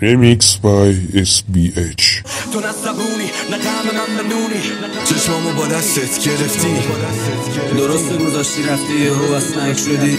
Remix by SBH. تو نصبونی نه غم من بنونی چشمامو با دستت گرفتی درست گذاشتی رفتی یهو اسنک شدی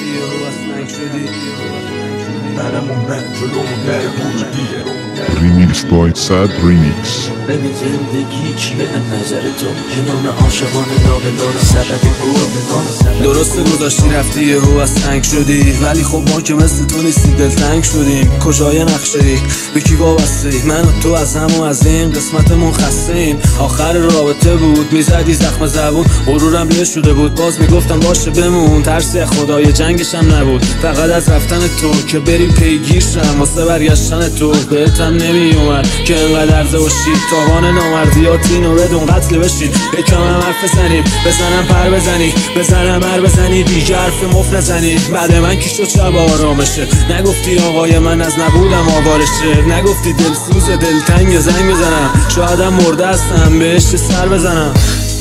برامون رد جلومون در بودیه Remix by Sad Remix. ببین زندگی چیه از نظر تو کنار عاشقانه لابلای سبب گل درست گذاشتی رفتی یهو اسنک شدی ولی خب ما که مثل تو نیستیم دلتنگ شدیم کجای نقشه‌ای به کی وابسته‌ای من و تو از هم و از این قسمتمون خسته ایم آخر رابطه بود میزدی زخم زبون غرورم له شده بود باز میگفتم باشه بمون ترسی خدای جنگش هم نبود فقط از رفتن تو که بریم پیگیرشم واسه برگشتن تو بهتم نمی اومد که انقدر عرضه باشی تاوان نامردیات اینو بدون قتل بشید یکم هم حرف بزنیم بزنم پر بزنی بزنم هر بزنی دیگه حرف مفت نزنی بعد من کی شد شب آرامشه نگفتی آقای من از نبودم آوارشه نگفتی دلسوز دلتنگ زنگ بزنم شایدم مرده هستم بهش سر بزنم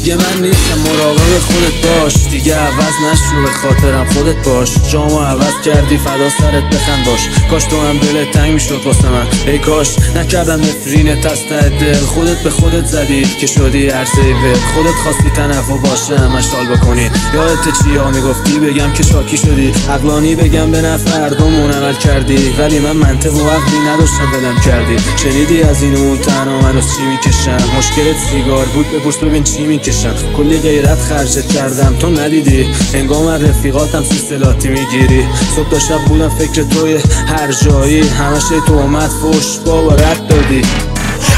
یه من نیستم مراقب خودت باش دیگه عوض نشو به خاطرم خودت باش جامو عوض کردی فدا سرت بخند باش کاش تو هم دلت تنگ میشد واسه من ای کاش نکردم نفرینت از ته دل خودت به خودت زدی که شدی عرضه ول خودت خواستی تنفع باشه همش حال بکنی یادت چیا میگفتی بگم که شاکی شدی عقلانی بگم به نفع هردومون عمل کردی ولی من منطق و عقلی نداشتم بدم کردی شنیدی از این اون تنها من از چی میکشم مشکلت سیگار بود بپوش ببین چی میکشم کلی غیرت خرجت کردم تو ندیدی هنگام رفیقاتم سیستلاتی میگیری صبح تا شب بودم فکر توی هر جایی همشه تو اومد فوش بابا رد دادی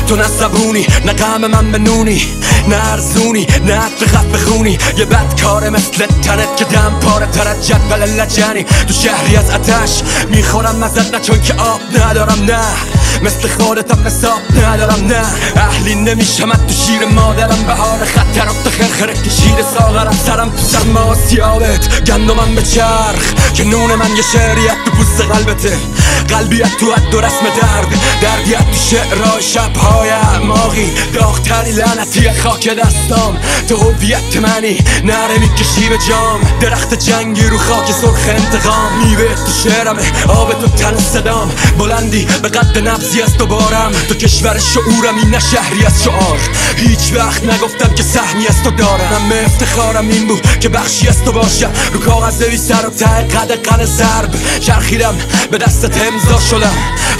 تو نصبونی نه غم من بنونی نه ارزونی نه عطر خط بخونی یه بدکار مثل تنت که دم پاره ترت جدول لجنی تو شهری از آتش میخورم مزد نه چون که آب ندارم نه مثل خودتم حساب ندارم نه اهلی نمیشم تو شیر مادرم بهار خطر افت خرخره کشید ساغرم سرم تو سرما سیابت گندمم به چرخ که نون من یه شعریت تو پوست قلبته قلبیت تو حد و رسم دردیت تو شعرهای شبهای اعماقی داغتری لعنتی خاک دستام تو هویت منی نره میکشی به جام درخت جنگی رو خاک سرخ انتقام میوه تو شعرمه آب تو تن صدام بلندی به قد نبضی از دوبارم تو کشور شعورمی نه شهری از شعار هیچ وقت نگفتم که سهمی از تو دارم من افتخارم این بود که بخشی از تو باشم رو کاغذ سر و ته قد قن ضرب چرخیدم به دستت امضا شدم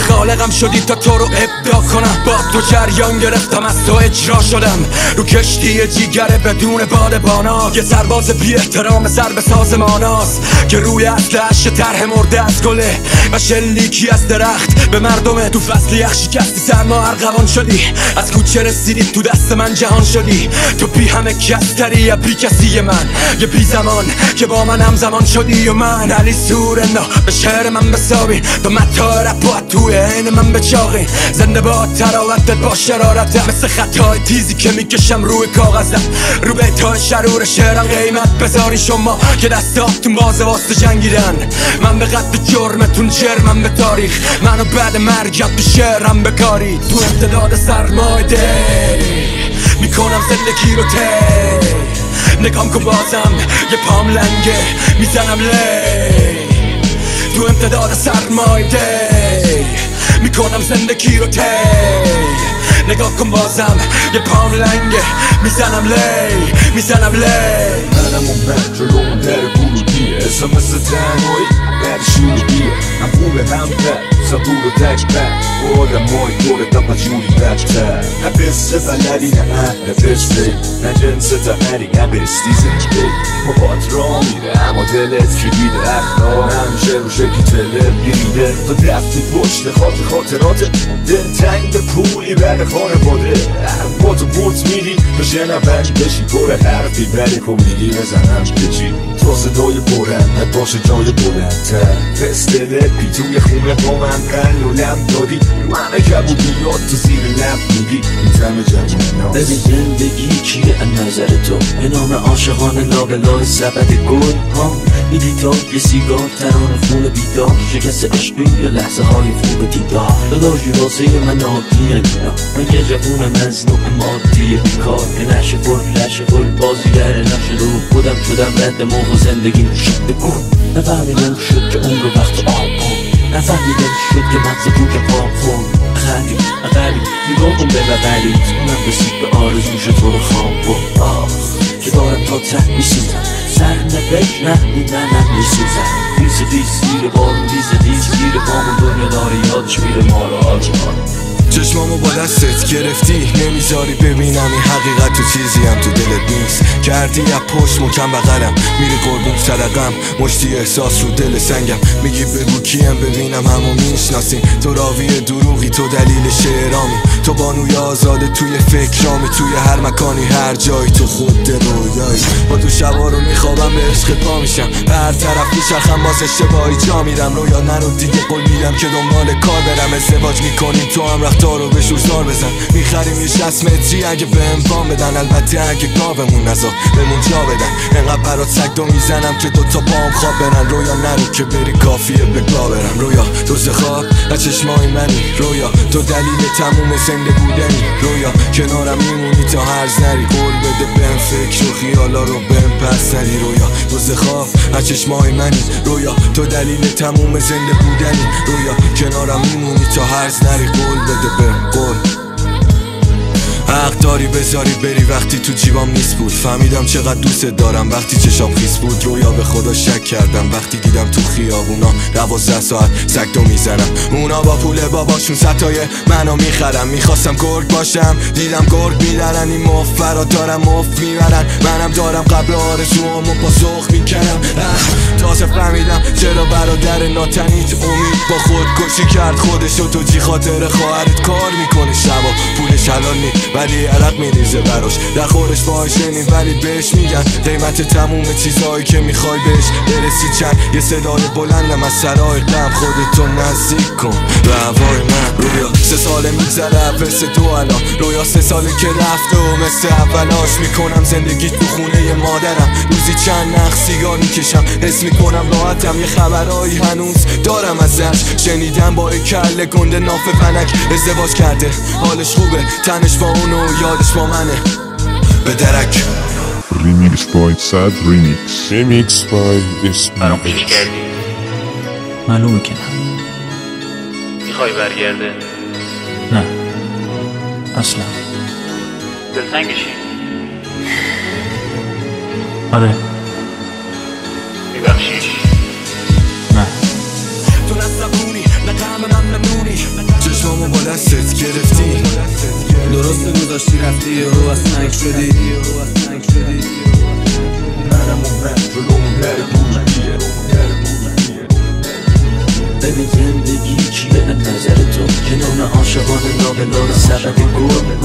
خالقم شدی تا تو رو ابداع کنم با تو جریان گرفتم از تو اجرا شدم رو کشتی جیگره بدون بادبانا یه سرباز بی احترام ضرب سازماناست که روی اصلش طرح مرده از گله و شلیکی از درخت به مردم تو فصل یخ شکستی سرما ارغوان شدی از کوچه رسیدی تو دست من جهان شدی تو بی همه کستری یا بی کسی من یه بی زمان که با من همزمان شدی و من علی سورنا به شهر من بسابی به متاع رپات توی عین من بچاقی زنده با تراوتت با شرارتم مثل خطای تیزی که میکشم روی کاغذم رو بیتای شرور شعرم قیمت بذاری شما که دستاتون بازه واسه جنگیدن من به قد جرمتون جرمم به تاریخ منو بعد مرگم تو شعرم بکاری تو امتداد سرمایده میکنم زندگی رو تی نگام کن بازم یه پام لنگه میزنم لی تو امتداد سرمایده میکنم زندگی رو تی نگاه کن بازم یه پام لنگه میزنم لی برامون رد جلومون در بودیه اسم مثل تنهایی بعد شلوغیه هم خوبه هم بد صبور و تکبر آدم مای دورت اما جوری بچتر نه بسته بلدی نه اهل بسته نه جنس تمری نه بستی زنجبه مباد را میره اما دلت کلیده اخلاق همیشه رو شکل تلر گیریده تو دفتی پشت خاطرات دلتنگ به پولی بر خانواده با تو بوت میدی تو شنبنج بشی پر حرفی بری کمیدی بزنم بچی تو صدای بلند باشه جای بلندتر فستله پی توی خونه با من قل و لم دادی همه کبودی یاد تو زیر لب میگی این تم جمعون ببین زندگی چیه از نظر تو به نام عاشقانه لابلای سبد گل ها میدی تا یه سیگار ترانه خون بیدار شکست عشقی یا لحظه های خوب دیدار داداشی واسه من عادیه اینا من یه جوون مزنوع مادیه بیکار که نشه فل بازیگر نشه رو خودم شدم رد موقع زندگی شد بگو نفهمیدم شد که اون رو وقت آب کن نفهمیدم شد که مغز تو که پاک کن نه این منم میسوزم ریز زیر بارون ریز زیر پامون دنیا داره یادش میره ما رو چشمامو با دستت گرفتی نمیذاری ببینم این حقیقت تو چیزی هم تو دلت نیست کردی از پشت مکم بغلم میری قربون صدقم مشتی احساس رو دل سنگم میگی بگو کیم ببینم همو میشناسیم تو راوی دروغی تو دلیل شعرامی تو بانوی آزاده توی فکرامی توی هر مکانی هر جایی تو خود رویایی با تو شبا رو میخوابم به عشق پا میشم به هر طرف میچرخم باز اشتباهی جا میرم رویا نرو دیگه قول میدم که دنبال کار برم ازدواج میکنیم تو هم رفتار رو به شوشدار بزن میخریم یه 60 متری اگه بهم وام بدن البته اگه گاومون نذار بمون جا بدن انقدر برات سگدو میزنم که دوتا پام خواب برن رویا نرو که بری کافیه به گا برم رویا تو خواب نه چشمای منی رویا تو دلیل تموم زنده بودنی رویا کنارم میمونی تا هرز نری قول بده بهم فکر و خیالا رو بهم پس نری رویا تو خواب نه چشمای منی رویا تو دلیل تموم زنده بودنی رویا کنارم میمونی تا هرز نری قول بده بهم قول حق داری بذاری بری وقتی تو جیبام نیست بود فهمیدم چقدر دوست دارم وقتی چشام خیس بود رویا به خدا شک کردم وقتی دیدم تو خیابونا 12 ساعت سگدو میزنم اونا با پول باباشون ستای منو میخرم میخواستم گرگ باشم دیدم گرگ میدارن این مفت دارم مفت میبرن منم دارم قبل آرزوامو پاسخ میکنم تازه فهمیدم چرا برادر ناتنیت امید با خودکشی کرد خودشو تو جی خاطر خواهرت کار میکنه شبا پولش حلال نی ولی عرق میریزه براش در خورش باهاش نی ولی بهش میگن قیمت تموم چیزایی که میخوای بهش برسی چند یه صدای بلندم از سرای غم خودتو نزدیک کن به هوای من رویا 3 ساله میگذره پس تو الان رویا 3 ساله که رفته و مثل اولاش میکنم زندگی تو خونه مادرم روزی چند نخ سیگار میکشم حس میکنم راحتم یه خبرایی هنوز دارم ازش شنیدم با کله گنده نافه پنک ازدواج کرده حالش خوبه تنش با اونو یادش با منه به درک Remix by Sad Remix. Remix by فراموشی SBH. کردی؟ معلومه که نه میخوای برگرده؟ نه اصلا دلتنگشی؟ آره میبخشیش؟ نه تو نصبونی نه قهم من نمونی چشمامو با دستت گرفتی درسته گذاشتی رفتی یهو از سنگ شدی منم اون من جلومون در بروکیه ببین زندگی چیه از نظر تو کنون عاشقان لابلای سبد گل